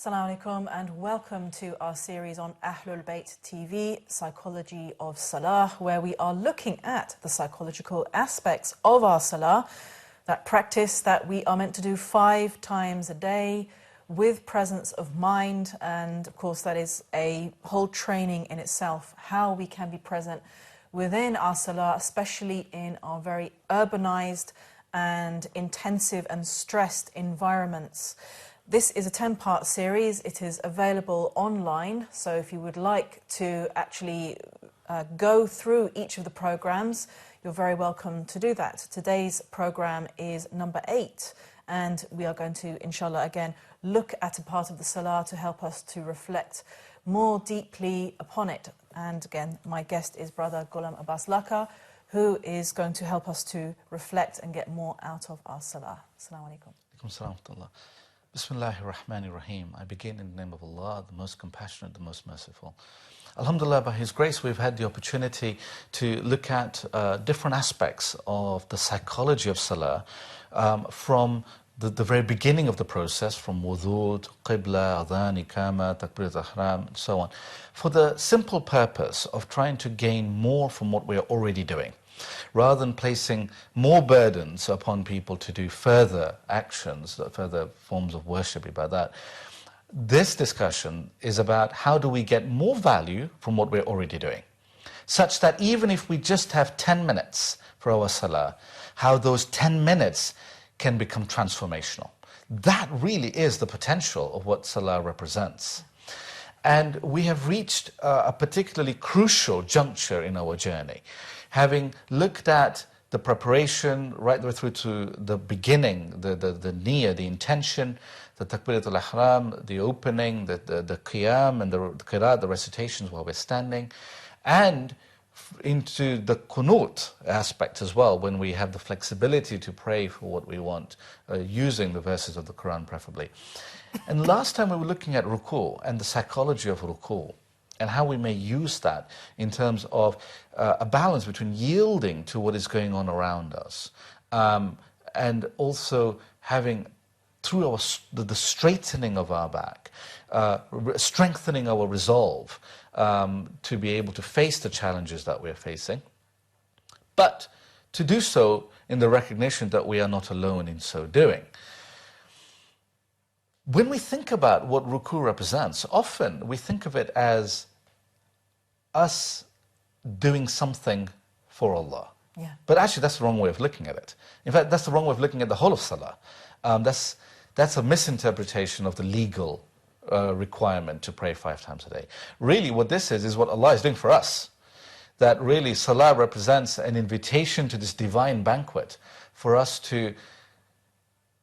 Assalamu alaikum and welcome to our series on Ahlul Bayt TV, Psychology of Salah, where we are looking at the psychological aspects of our Salah, that practice that we are meant to do 5 times a day with presence of mind. And of course that is a whole training in itself, how we can be present within our Salah, especially in our very urbanized and intensive and stressed environments. This is a 10-part series. It is available online, so if you would like to actually go through each of the programs, you're very welcome to do that. Today's program is number 8, and we are going to, inshallah, again, look at a part of the Salah to help us to reflect more deeply upon it. And again, my guest is Brother Ghulam Abbas Laka, who is going to help us to reflect and get more out of our Salah. Assalamu alaikum. Alaikum. Bismillahir Rahmanir Rahim. I begin in the name of Allah, the most compassionate, the most merciful. Alhamdulillah, by His grace, we've had the opportunity to look at different aspects of the psychology of Salah from the very beginning of the process, from wudu, qibla, adhan, ikama, takbirat ihram, and so on, for the simple purpose of trying to gain more from what we're already doing, rather than placing more burdens upon people to do further actions, further forms of worship, ibadat. This discussion is about how do we get more value from what we're already doing, such that even if we just have 10 minutes for our Salah, how those 10 minutes can become transformational. That really is the potential of what Salah represents. And we have reached a particularly crucial juncture in our journey, having looked at the preparation right the way through to the beginning, the niyyah, the intention, the takbirat al-ihram, the opening, the qiyam and the qiraat, the recitations while we're standing, and into the qunut aspect as well, when we have the flexibility to pray for what we want, using the verses of the Quran preferably. And last time we were looking at ruku and the psychology of ruku, and how we may use that in terms of a balance between yielding to what is going on around us, and also having, through the straightening of our back, strengthening our resolve to be able to face the challenges that we're facing, but to do so in the recognition that we are not alone in so doing. When we think about what ruku represents, often we think of it as us doing something for Allah. Yeah. But actually that's the wrong way of looking at it. In fact, that's the wrong way of looking at the whole of Salah. That's a misinterpretation of the legal requirement to pray 5 times a day. Really what this is what Allah is doing for us. That really Salah represents an invitation to this divine banquet for us to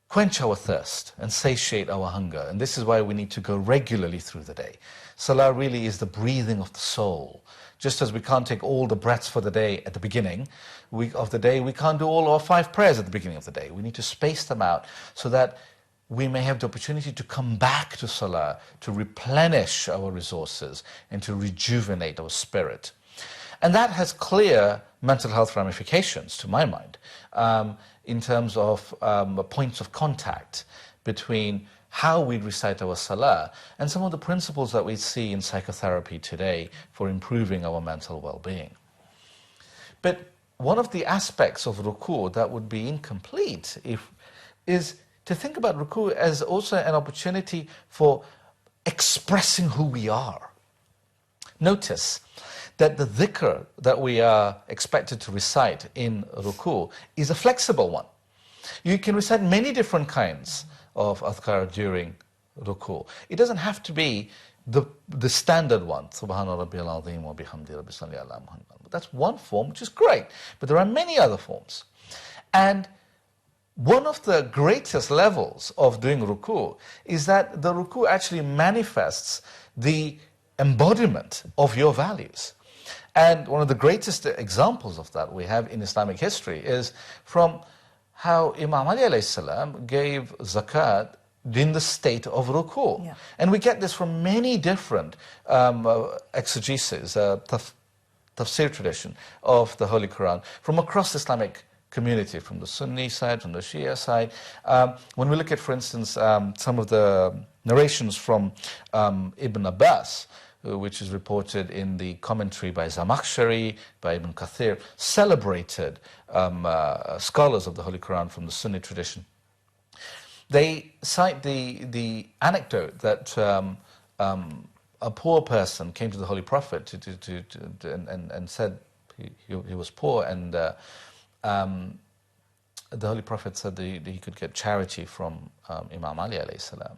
quench our thirst and satiate our hunger. And this is why we need to go regularly through the day. Salah really is the breathing of the soul. Just as we can't take all the breaths for the day at the beginning of the day, we can't do all our 5 prayers at the beginning of the day. We need to space them out so that we may have the opportunity to come back to Salah, to replenish our resources and to rejuvenate our spirit. And that has clear mental health ramifications, to my mind, in terms of points of contact between how we recite our Salah and some of the principles that we see in psychotherapy today for improving our mental well-being. But one of the aspects of ruku that would be incomplete is to think about ruku as also an opportunity for expressing who we are. Notice that the dhikr that we are expected to recite in ruku is a flexible one. You can recite many different kinds of adhkar during ruku. It doesn't have to be the standard one, Subhana Rabbiyal Azim wa bihamdi Rabbi salli ala Muhammad. That's one form, which is great, but there are many other forms. And one of the greatest levels of doing ruku is that the ruku actually manifests the embodiment of your values. And one of the greatest examples of that we have in Islamic history is from how Imam Ali alayhi salam gave zakat in the state of ruku. Yeah. And we get this from many different exegesis, tafsir tradition of the Holy Quran from across Islamic community, from the Sunni side, from the Shia side. When we look at, for instance, some of the narrations from Ibn Abbas, which is reported in the commentary by Zamakhshari, by Ibn Kathir, celebrated scholars of the Holy Quran from the Sunni tradition. They cite the anecdote that a poor person came to the Holy Prophet and said he was poor, and the Holy Prophet said that he could get charity from Imam Ali alayhi salam.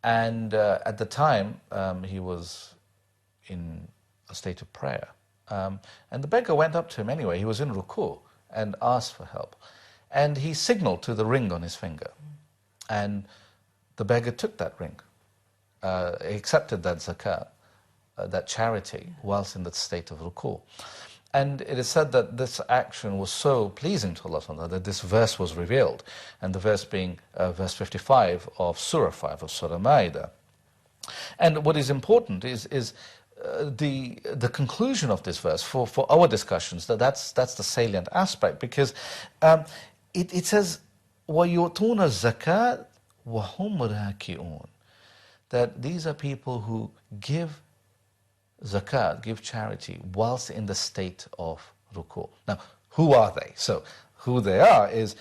And at the time, he was in a state of prayer. And the beggar went up to him anyway. He was in Ruku and asked for help. And he signaled to the ring on his finger. And the beggar took that ring. He accepted that zakat, that charity, whilst in the state of Ruku. And it is said that this action was so pleasing to Allah subhanahu wa ta'ala that this verse was revealed. And the verse being verse 55 of Surah 5 of Surah Ma'idah. And what is important is the conclusion of this verse for our discussions. That's the salient aspect, because it says وَيُؤْتُونَ الزَّكَاةَ وَهُمْ رَاكِعُونَ, that these are people who give zakat, give charity, whilst in the state of ruku. Now, who are they? So, who they are is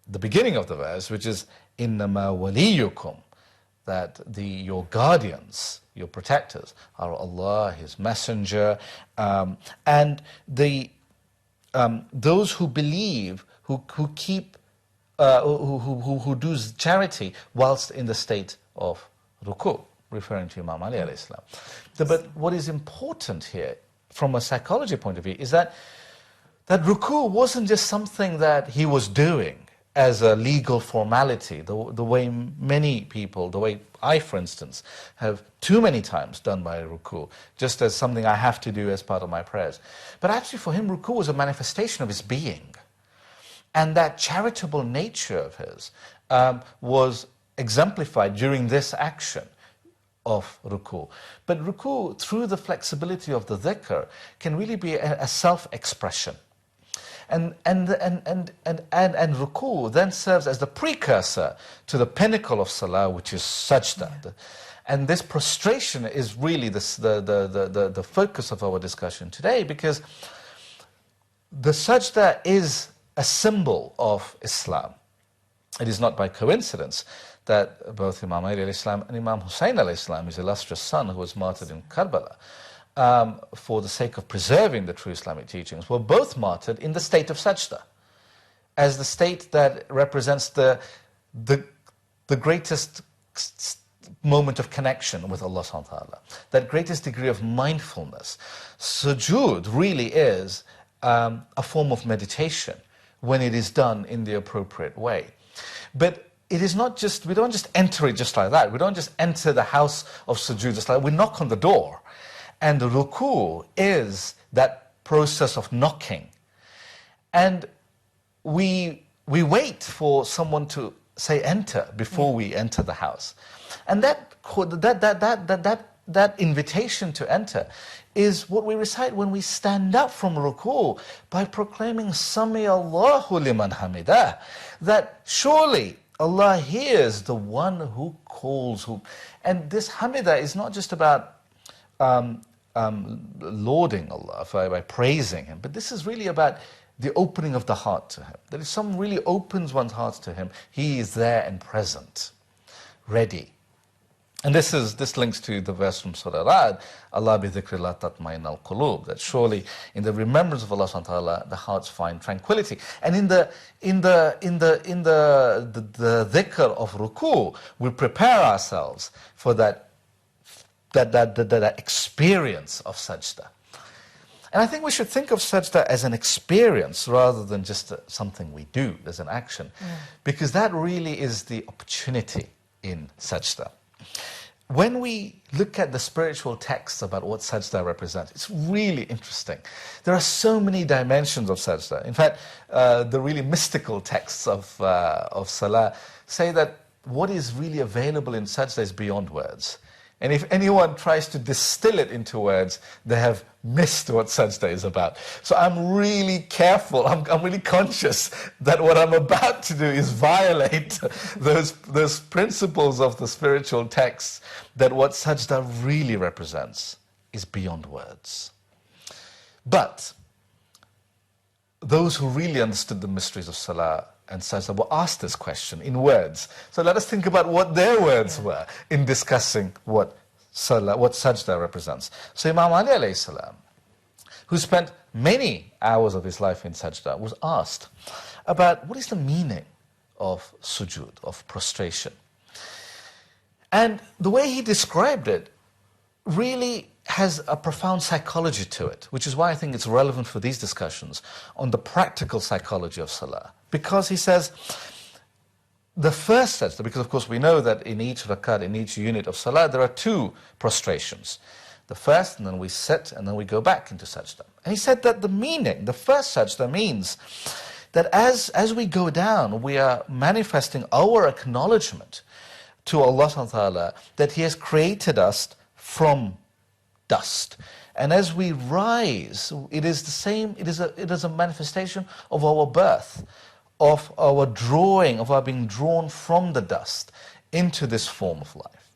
the beginning of the verse, which is إِنَّمَا وَلِيُّكُمْ, that your guardians, your protectors, are Allah, His Messenger, and those who believe, who keep, who do charity whilst in the state of ruku, referring to Imam Ali alayhi salam. But what is important here, from a psychology point of view, is that ruku wasn't just something that he was doing as a legal formality, the way many people, the way I, for instance, have too many times done my ruku, just as something I have to do as part of my prayers. But actually for him, ruku was a manifestation of his being. And that charitable nature of his was exemplified during this action of ruku. But ruku, through the flexibility of the dhikr, can really be a self-expression. And ruku then serves as the precursor to the pinnacle of salah, which is sajda. Yeah. And this prostration is really the focus of our discussion today, because the sajda is a symbol of Islam. It is not by coincidence that both Imam Ali alayhi salam and Imam Hussein alayhi salam, his illustrious son who was martyred in Karbala, for the sake of preserving the true Islamic teachings, were both martyred in the state of sajda, as the state that represents the greatest moment of connection with Allah subhanahu wa ta'ala, that greatest degree of mindfulness. Sujood really is a form of meditation when it is done in the appropriate way. But it is not just, we don't just enter it just like that. We don't just enter the house of sujood just like that. We knock on the door. And the ruku is that process of knocking. And we wait for someone to say enter before we enter the house. And that invitation to enter is what we recite when we stand up from ruku by proclaiming Sami Allahu liman hamidah, that surely Allah hears the one who calls. And this hamidah is not just about lauding Allah by praising Him, but this is really about the opening of the heart to Him. That if someone really opens one's heart to Him, He is there and present, ready. And this links to the verse from Surah Ra'd, Allah bi dhikrillah tatma'innal qulub, that surely in the remembrance of Allah subhanahu wa ta'ala the hearts find tranquility. And in the dhikr of ruku, we prepare ourselves for that experience of sajda. And I think we should think of sajda as an experience rather than just something we do as an action, because that really is the opportunity in sajda. When we look at the spiritual texts about what sajda represents, it's really interesting. There are so many dimensions of sajda. In fact, the really mystical texts of salah say that what is really available in sajda is beyond words. And if anyone tries to distill it into words, they have missed what sajda is about. So I'm really careful, I'm really conscious that what I'm about to do is violate those principles of the spiritual texts, that what sajda really represents is beyond words. But those who really understood the mysteries of salah and sajda were asked this question in words. So let us think about what their words were in discussing what salah, what sajda represents. So Imam Ali alayhi salam, who spent many hours of his life in sajda, was asked about what is the meaning of sujood, of prostration. And the way he described it really has a profound psychology to it, which is why I think it's relevant for these discussions on the practical psychology of salah. Because he says, the first sajda, because of course we know that in each rakat, in each unit of salah, there are two prostrations. The first, and then we sit, and then we go back into sajda. And he said that the meaning, the first sajda means that as we go down, we are manifesting our acknowledgement to Allah subhanahu wa ta'ala that He has created us from dust. And as we rise, it is the same, it is a manifestation of our birth, of our drawing, of our being drawn from the dust into this form of life.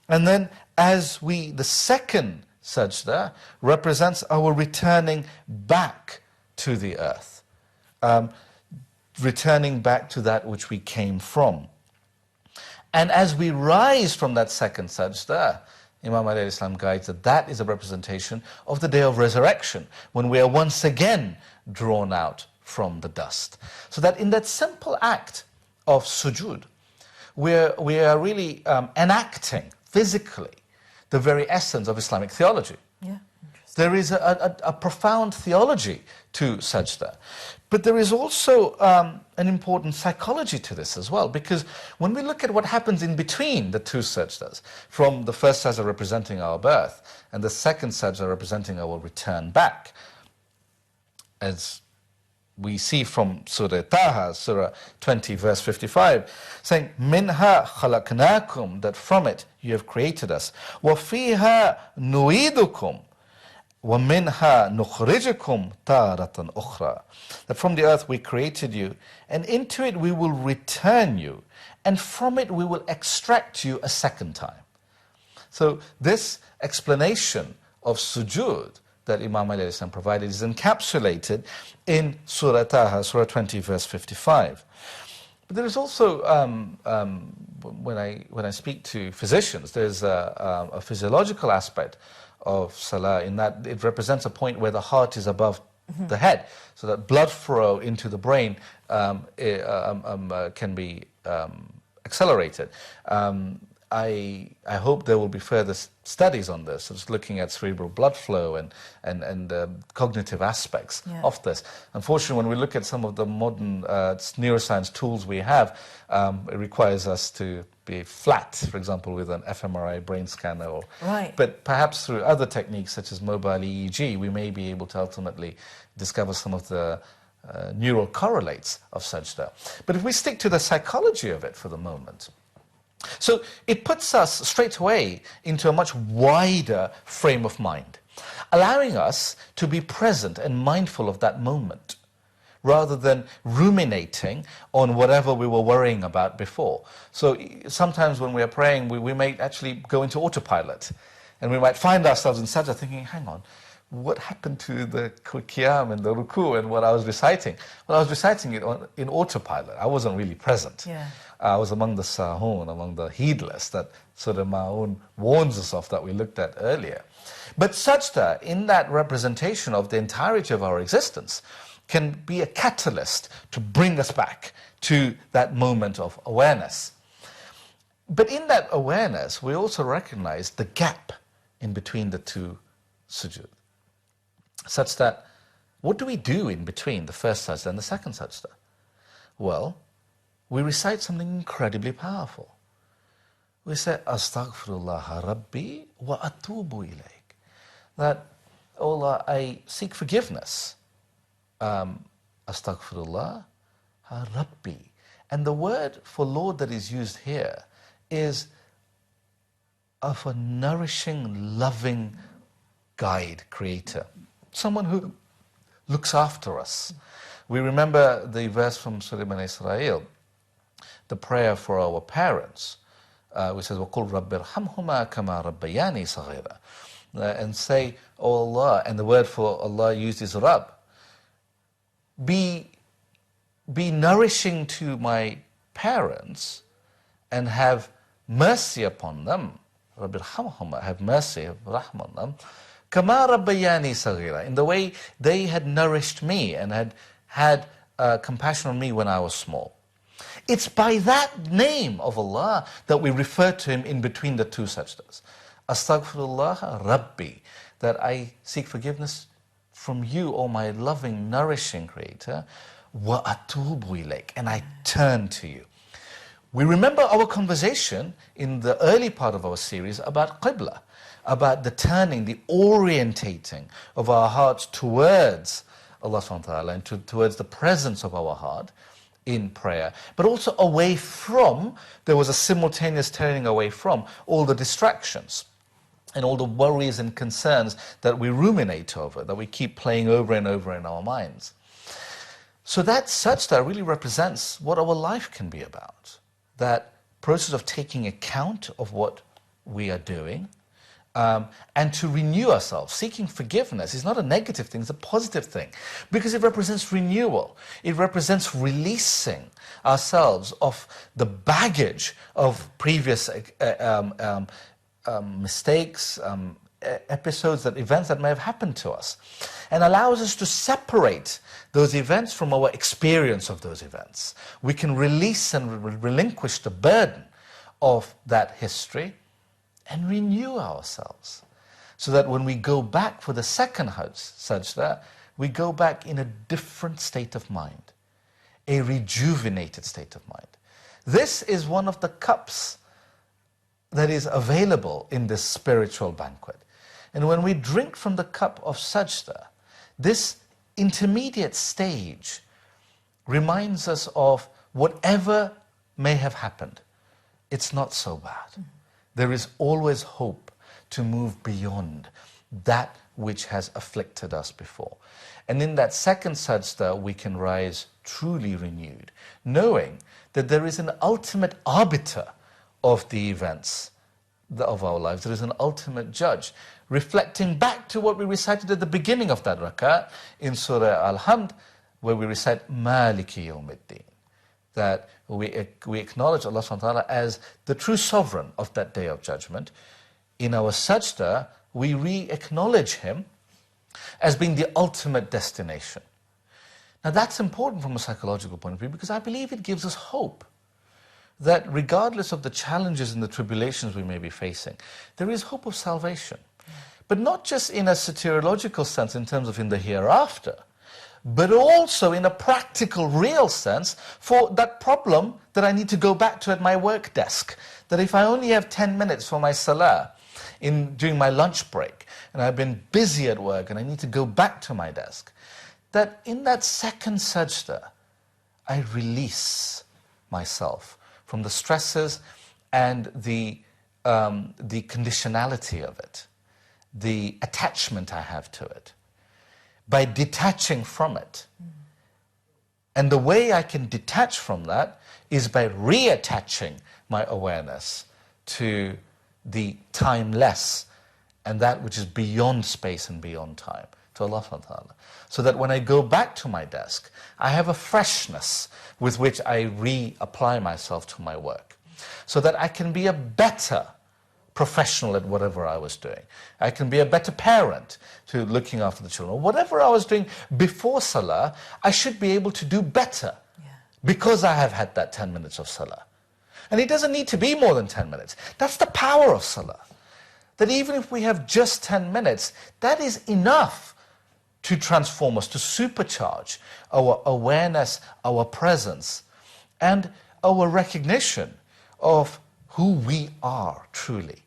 And then the second sajda represents our returning back to the earth, returning back to that which we came from. And as we rise from that second sajda, Imam Ali Islam guides that is a representation of the day of resurrection, when we are once again drawn out from the dust. So that in that simple act of sujood, we are really enacting physically the very essence of Islamic theology. Yeah, there is a profound theology to sajda. But there is also an important psychology to this as well, because when we look at what happens in between the two sajdas, from the first sajda representing our birth and the second sajda representing our return back, as we see from Surah Taha, Surah 20, verse 55, saying, Minha khalaqnakum, that from it you have created us. Wa fiha nu'idukum. وَمِنْهَا نُخْرِجُكُمْ تَارَةً أُخْرَى. That from the earth we created you, and into it we will return you, and from it we will extract you a second time. So this explanation of sujood that Imam Ali provided is encapsulated in Surah Taha, Surah 20, verse 55. But there is also, when I speak to physicians, there's a physiological aspect of salah, in that it represents a point where the heart is above the head, so that blood flow into the brain can be accelerated. I hope there will be further studies on this, just looking at cerebral blood flow and cognitive aspects of this. Unfortunately, when we look at some of the modern neuroscience tools we have, it requires us to be flat, for example, with an fMRI brain scanner. But perhaps through other techniques such as mobile EEG, we may be able to ultimately discover some of the neural correlates of sajda. But if we stick to the psychology of it for the moment, so it puts us straight away into a much wider frame of mind, allowing us to be present and mindful of that moment, rather than ruminating on whatever we were worrying about before. So sometimes when we are praying, we may actually go into autopilot, and we might find ourselves in sajda thinking, hang on, what happened to the qiyam and the ruku and what I was reciting? Well, I was reciting it in autopilot. I wasn't really present. I was among the sahun, among the heedless, that Surah Ma'un warns us of, that we looked at earlier. But sajda, in that representation of the entirety of our existence, can be a catalyst to bring us back to that moment of awareness. But in that awareness, we also recognize the gap in between the two sujood, such that, what do we do in between the first sajda and the second sajda? Well, we recite something incredibly powerful. We say, Astaghfirullah Rabbi wa atubu ilayk. That, oh Allah, I seek forgiveness. Astaghfirullah Rabbi. And the word for Lord that is used here is of a nourishing, loving guide, creator. Someone who looks after us. We remember the verse from Surah Bani Israel, the prayer for our parents, which says, وَقُلْ رَبِّ ارْحَمْهُمَا كَمَا رَبَّيَانِي صَغِيرًا. And say, "O Allah," and the word for Allah used is Rabb. Be nourishing to my parents and have mercy upon them. رَبِّ ارْحَمْهُمَا, have mercy, have rahmah on them. كَمَا رَبَّيَانِي صَغِيرًا, in the way they had nourished me and had compassion on me when I was small. It's by that name of Allah that we refer to Him in between the two sajdas. Astaghfirullah Rabbi, that I seek forgiveness from you, O my loving, nourishing Creator. Wa atubu ilayk, and I turn to you. We remember our conversation in the early part of our series about Qibla, about the turning, the orientating of our hearts towards Allah subhanahu wa ta'ala and towards the presence of our heart in prayer, but also away from, there was a simultaneous turning away from all the distractions and all the worries and concerns that we ruminate over, that we keep playing over and over in our minds. So that sajda really represents what our life can be about. That process of taking account of what we are doing, and to renew ourselves. Seeking forgiveness is not a negative thing, it's a positive thing, because it represents renewal. It represents releasing ourselves of the baggage of previous mistakes, episodes, events that may have happened to us, and allows us to separate those events from our experience of those events. We can release and relinquish the burden of that history and renew ourselves, so that when we go back for the second sajda, we go back in a different state of mind, a rejuvenated state of mind. This is one of the cups that is available in this spiritual banquet. And when we drink from the cup of sajda, this intermediate stage reminds us of whatever may have happened, it's not so bad. There is always hope to move beyond that which has afflicted us before. And in that second sajda, we can rise truly renewed, knowing that there is an ultimate arbiter of the events of our lives. There is an ultimate judge, reflecting back to what we recited at the beginning of that rak'ah in Surah Al-Hamd, where we recite Maliki Yawmiddin, that we acknowledge Allah subhanahu wa ta'ala as the true sovereign of that day of judgment. In our sajda, we re-acknowledge Him as being the ultimate destination. Now that's important from a psychological point of view, because I believe it gives us hope that regardless of the challenges and the tribulations we may be facing, there is hope of salvation. But not just in a soteriological sense, in terms of in the hereafter, but also in a practical, real sense for that problem that I need to go back to at my work desk. That if I only have 10 minutes for my salah during my lunch break, and I've been busy at work and I need to go back to my desk, that in that second sajda, I release myself from the stresses and the conditionality of it, the attachment I have to it, by detaching from it. And the way I can detach from that is by reattaching my awareness to the timeless and that which is beyond space and beyond time, to Allah subhanahu wa ta'ala. So that when I go back to my desk, I have a freshness with which I reapply myself to my work, so that I can be a better professional at whatever I was doing. I can be a better parent to looking after the children. Whatever I was doing before salah, I should be able to do better because I have had that 10 minutes of salah. And it doesn't need to be more than 10 minutes. That's the power of salah. That even if we have just 10 minutes, that is enough to transform us, to supercharge our awareness, our presence, and our recognition of who we are truly.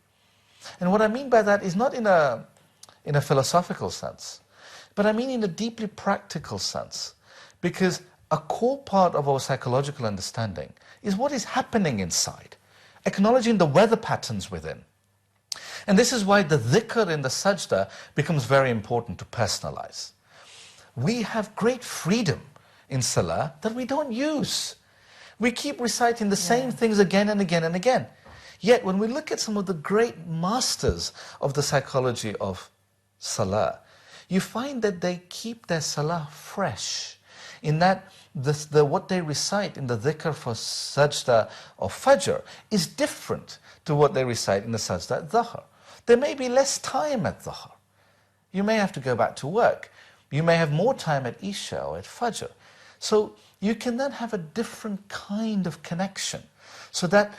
And what I mean by that is not in a philosophical sense, but I mean in a deeply practical sense. Because a core part of our psychological understanding is what is happening inside, acknowledging the weather patterns within, And this is why the dhikr in the sajda becomes very important to personalize. We have great freedom in salah that we don't use. We keep reciting the same things again and again and again. Yet when we look at some of the great masters of the psychology of salah, you find that they keep their salah fresh, in that what they recite in the dhikr for sajda or fajr is different to what they recite in the sajda at dhuhr. There may be less time at dhuhr. You may have to go back to work. You may have more time at isha or at fajr. So you can then have a different kind of connection. So that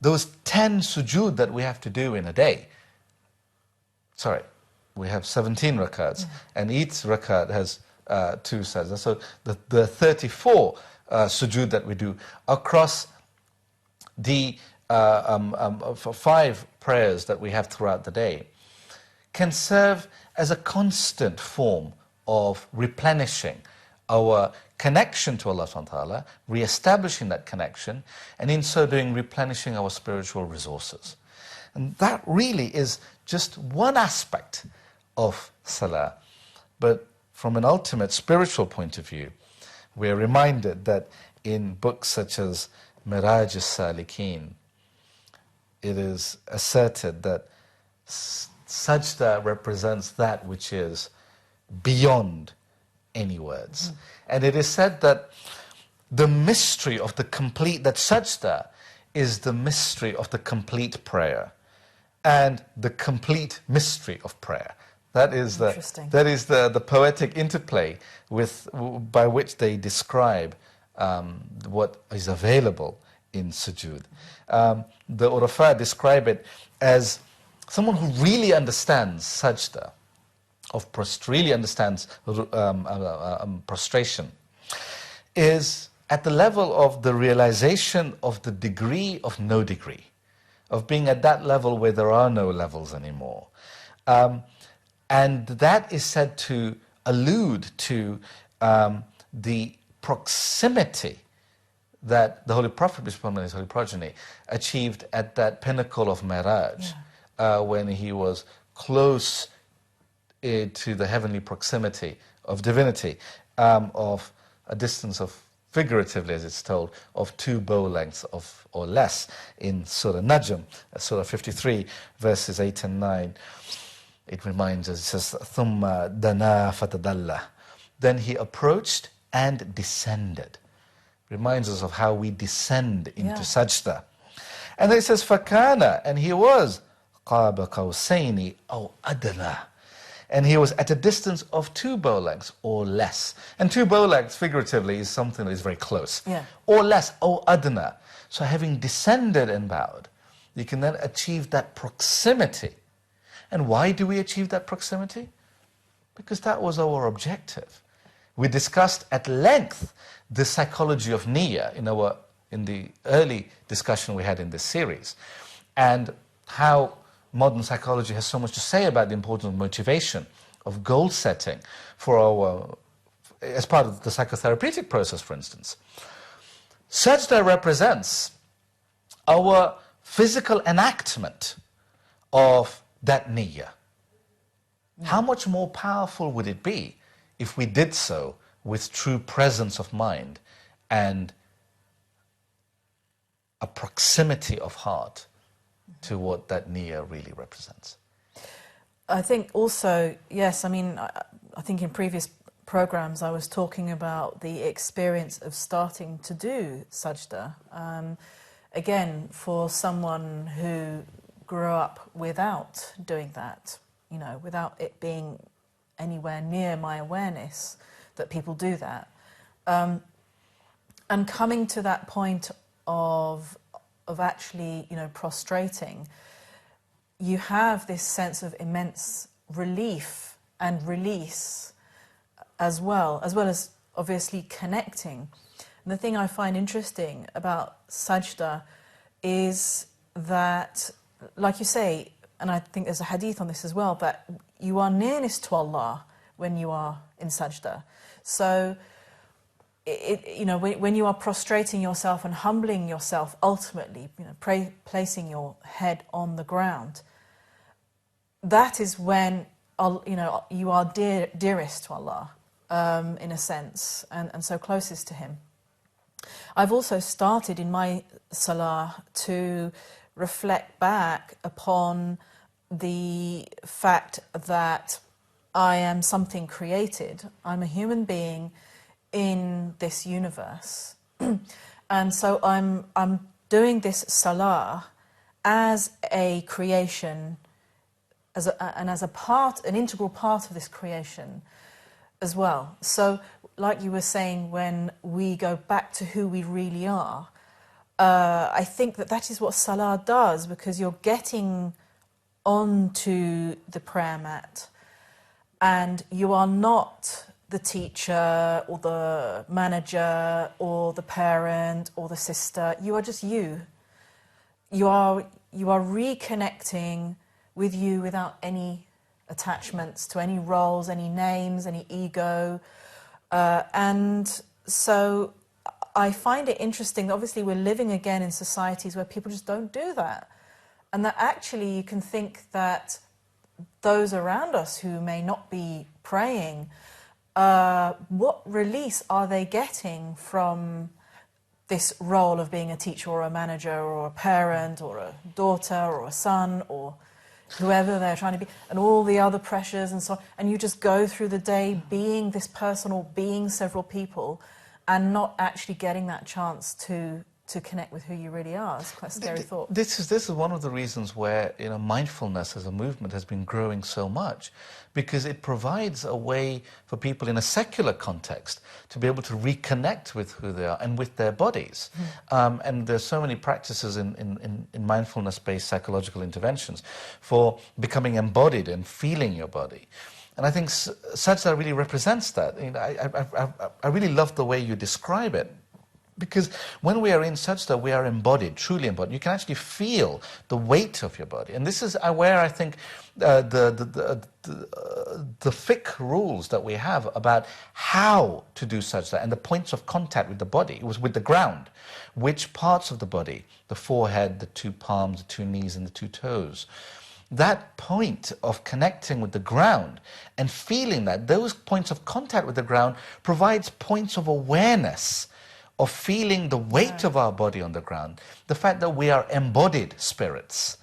those 10 sujood that we have to do in a day, sorry, we have 17 rakats, and each rakat has 2 sajdas. So the 34 sujood that we do across the 5 prayers that we have throughout the day can serve as a constant form of replenishing our connection to Allah subhanahu wa ta'ala, re-establishing that connection, and in so doing replenishing our spiritual resources. And that really is just one aspect of salah. But from an ultimate spiritual point of view, we are reminded that in books such as Miraj al-Salikin, it is asserted that sajda represents that which is beyond any words. And it is said that the mystery of the complete, that sajda is the mystery of the complete prayer and the complete mystery of prayer. That is the poetic interplay by which they describe what is available in sujood. The Urafa describe it as someone who really understands sajda, really understands prostration, is at the level of the realization of the degree of no degree, of being at that level where there are no levels anymore. And that is said to allude to the proximity that the Holy Prophet, peace be upon his holy progeny, achieved at that pinnacle of Miraj, when he was close to the heavenly proximity of divinity, of a distance of, figuratively as it's told, of 2 bow lengths or less in Surah Najm, Surah 53, verses 8 and 9. It reminds us, it says, ثُمَّ دَنَا فَتَدَلَّى. Then he approached and descended. Reminds us of how we descend into sajda. And then it says, فَكَانَ, and he was قَابَ قَوْسَيْنِ أَوْ أَدْنَى. And he was at a distance of 2 bow lengths or less. And 2 bow lengths, figuratively, is something that is very close. Or less, أَوْ أَدْنَى. So having descended and bowed, you can then achieve that proximity. And why do we achieve that proximity? Because that was our objective. We discussed at length the psychology of niyyah in the early discussion we had in this series, and how modern psychology has so much to say about the importance of motivation, of goal setting as part of the psychotherapeutic process, for instance. Sajda represents our physical enactment of that niyyah. How much more powerful would it be if we did so with true presence of mind and a proximity of heart to what that niyyah really represents? I think also, yes, I mean, I think in previous programs I was talking about the experience of starting to do sajda. Again, for someone who grew up without doing that, without it being anywhere near my awareness that people do that. And coming to that point of actually, prostrating, you have this sense of immense relief and release as well as obviously connecting. And the thing I find interesting about sajda is that, like you say, and I think there's a hadith on this as well, that you are nearness to Allah when you are in sajda. So, when you are prostrating yourself and humbling yourself, ultimately, placing your head on the ground, that is when you are dearest to Allah, in a sense, and so closest to Him. I've also started in my salah to reflect back upon the fact that I am something created. I'm a human being in this universe. And so I'm doing this salah as a creation, as an integral part of this creation as well. So, like you were saying, when we go back to who we really are, I think that is what salah does, because you're getting onto the prayer mat and you are not the teacher or the manager or the parent or the sister. You are just you. You are reconnecting with you without any attachments to any roles, any names, any ego. And so I find it interesting that obviously we're living again in societies where people just don't do that. And that actually you can think that those around us who may not be praying, what release are they getting from this role of being a teacher or a manager or a parent or a daughter or a son or whoever they're trying to be, and all the other pressures and so on, and you just go through the day being this person or being several people and not actually getting that chance to connect with who you really are. It's quite a scary thought. This is one of the reasons where mindfulness as a movement has been growing so much, because it provides a way for people in a secular context to be able to reconnect with who they are and with their bodies. And there's so many practices in mindfulness-based psychological interventions for becoming embodied and feeling your body. And I think sajda really represents that. I really love the way you describe it. Because when we are in sajda, we are embodied, truly embodied. You can actually feel the weight of your body. And this is where I think the fiqh rules that we have about how to do sajda and the points of contact with the body, it was with the ground. Which parts of the body, the forehead, the two palms, the two knees, and the two toes. That point of connecting with the ground and feeling that, those points of contact with the ground provides points of awareness, of feeling the weight of our body on the ground, the fact that we are embodied spirits.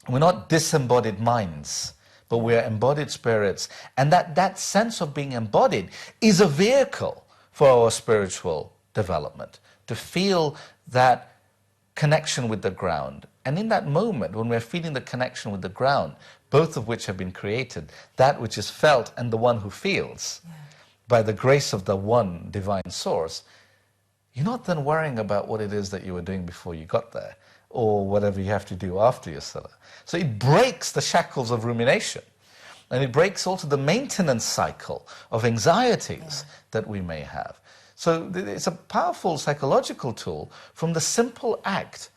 We're not disembodied minds, but we are embodied spirits. And that sense of being embodied is a vehicle for our spiritual development, to feel that connection with the ground. And in that moment, when we're feeling the connection with the ground, both of which have been created, that which is felt and the one who feels, by the grace of the one divine source, you're not then worrying about what it is that you were doing before you got there, or whatever you have to do after your salah. So it breaks the shackles of rumination, and it breaks also the maintenance cycle of anxieties that we may have. So it's a powerful psychological tool from the simple act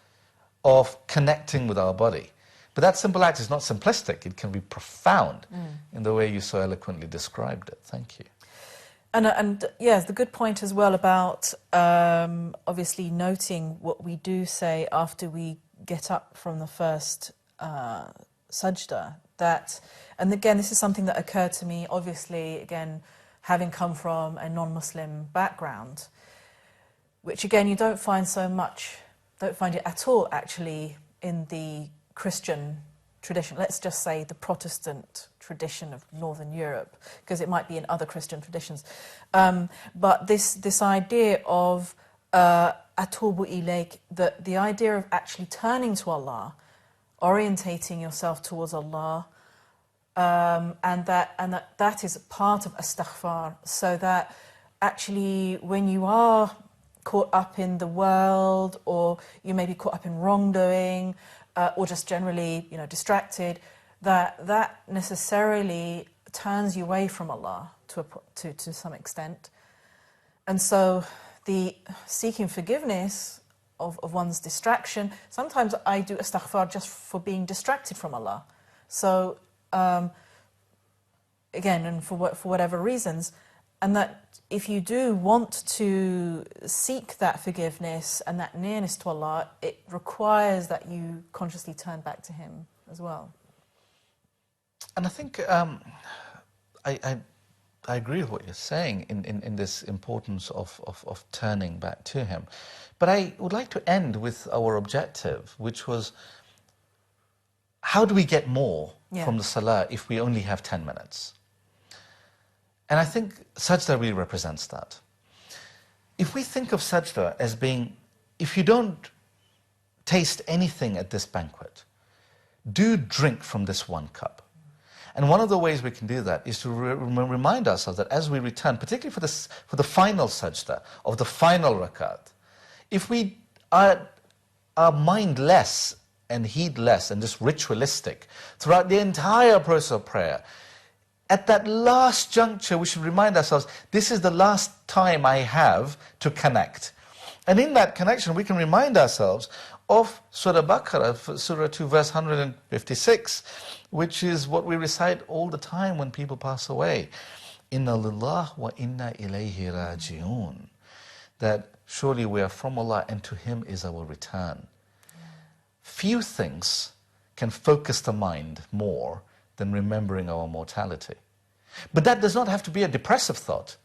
of connecting with our body. But that simple act is not simplistic. It can be profound in the way you so eloquently described it. Thank you. And yes, the good point as well about obviously noting what we do say after we get up from the first sajda. And again, this is something that occurred to me, obviously, again, having come from a non-Muslim background, which again, you don't find it at all actually in the Christian tradition. Let's just say the Protestant tradition of Northern Europe, because it might be in other Christian traditions. But this idea of atubu ilayk, the idea of actually turning to Allah, orientating yourself towards Allah, and that is part of astaghfar, so that actually when you are caught up in the world, or you may be caught up in wrongdoing, or just generally, distracted, that necessarily turns you away from Allah to some extent. And so the seeking forgiveness of one's distraction, sometimes I do astaghfar just for being distracted from Allah. So again, and for whatever reasons, and that if you do want to seek that forgiveness and that nearness to Allah, it requires that you consciously turn back to Him as well. And I think I agree with what you're saying in this importance of turning back to Him. But I would like to end with our objective, which was, how do we get more from the salah if we only have 10 minutes? And I think sajda really represents that. If we think of sajda as being, if you don't taste anything at this banquet, do drink from this one cup. And one of the ways we can do that is to remind ourselves that as we return, particularly for the final sajda of the final rakat, if we are mindless and heedless and just ritualistic throughout the entire process of prayer, at that last juncture we should remind ourselves, this is the last time I have to connect. And in that connection we can remind ourselves of Surah Baqarah, Surah 2, verse 156, which is what we recite all the time when people pass away. Inna lillah wa inna ilayhi raji'un. That surely we are from Allah and to Him is our return. Few things can focus the mind more than remembering our mortality. But that does not have to be a depressive thought.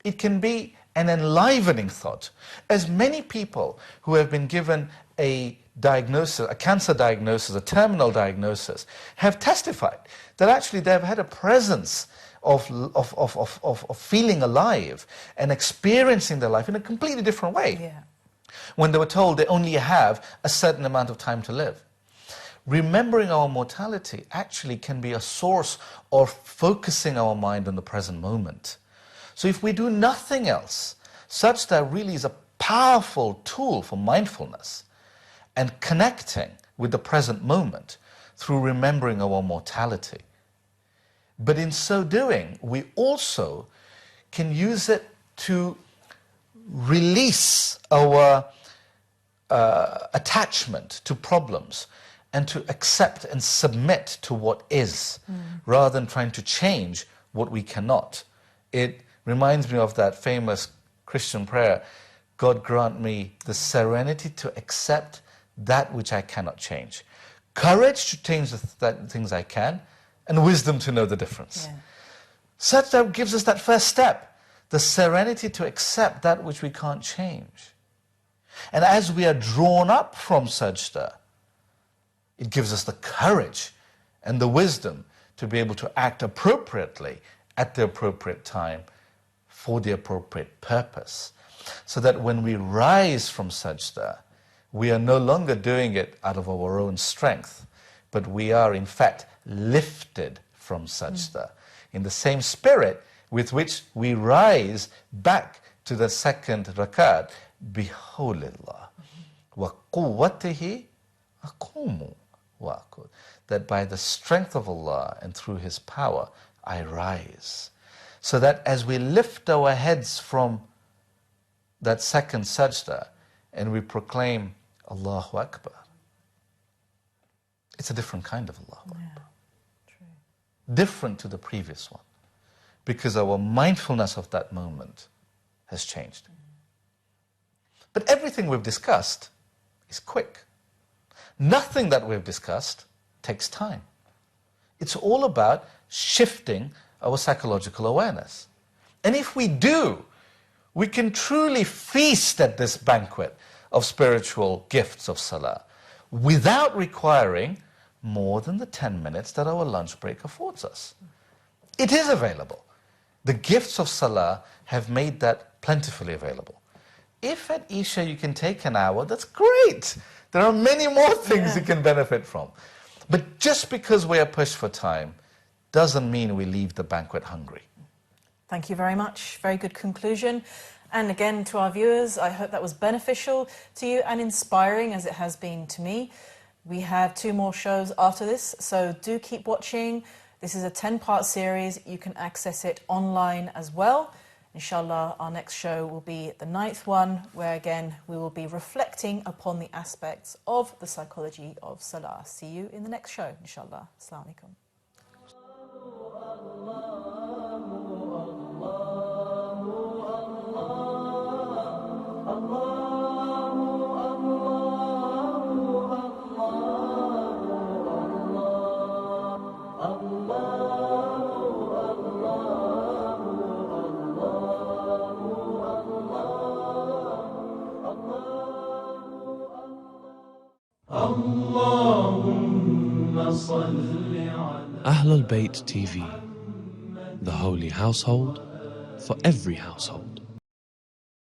It can be an enlivening thought. As many people who have been given a diagnosis, a cancer diagnosis, a terminal diagnosis, have testified that actually they have had a presence of feeling alive and experiencing their life in a completely different way. Yeah. When they were told they only have a certain amount of time to live. Remembering our mortality actually can be a source of focusing our mind on the present moment. So if we do nothing else, sajda really is a powerful tool for mindfulness and connecting with the present moment through remembering our mortality. But in so doing, we also can use it to release our attachment to problems and to accept and submit to what is, rather than trying to change what we cannot. It reminds me of that famous Christian prayer, God grant me the serenity to accept that which I cannot change, courage to change the things I can, and wisdom to know the difference. Yeah. Sajda gives us that first step, the serenity to accept that which we can't change. And as we are drawn up from sajda, it gives us the courage and the wisdom to be able to act appropriately at the appropriate time for the appropriate purpose. So that when we rise from sajda, we are no longer doing it out of our own strength, but we are in fact lifted from sajda in the same spirit with which we rise back to the second rakat, bihawlillah wa quwwatihi aqumu wa aqud. That by the strength of Allah and through His power, I rise. So that as we lift our heads from that second sajda and we proclaim Allahu Akbar, it's a different kind of Allahu Akbar. True. Different to the previous one. Because our mindfulness of that moment has changed. But everything we've discussed is quick. Nothing that we've discussed takes time. It's all about shifting our psychological awareness. And if we do, we can truly feast at this banquet of spiritual gifts of salah without requiring more than the 10 minutes that our lunch break affords us. It is available. The gifts of salah have made that plentifully available. If at Isha you can take an hour, that's great. There are many more things you can benefit from. But just because we are pushed for time doesn't mean we leave the banquet hungry. Thank you very much. Very good conclusion. And again, to our viewers, I hope that was beneficial to you and inspiring as it has been to me. We have 2 more shows after this, so do keep watching. This is a 10-part series. You can access it online as well. Inshallah, our next show will be the 9th one, where again we will be reflecting upon the aspects of the psychology of salah. See you in the next show, inshallah. Assalamu alaikum. Allah Ahlul Bayt TV, the holy household for every household.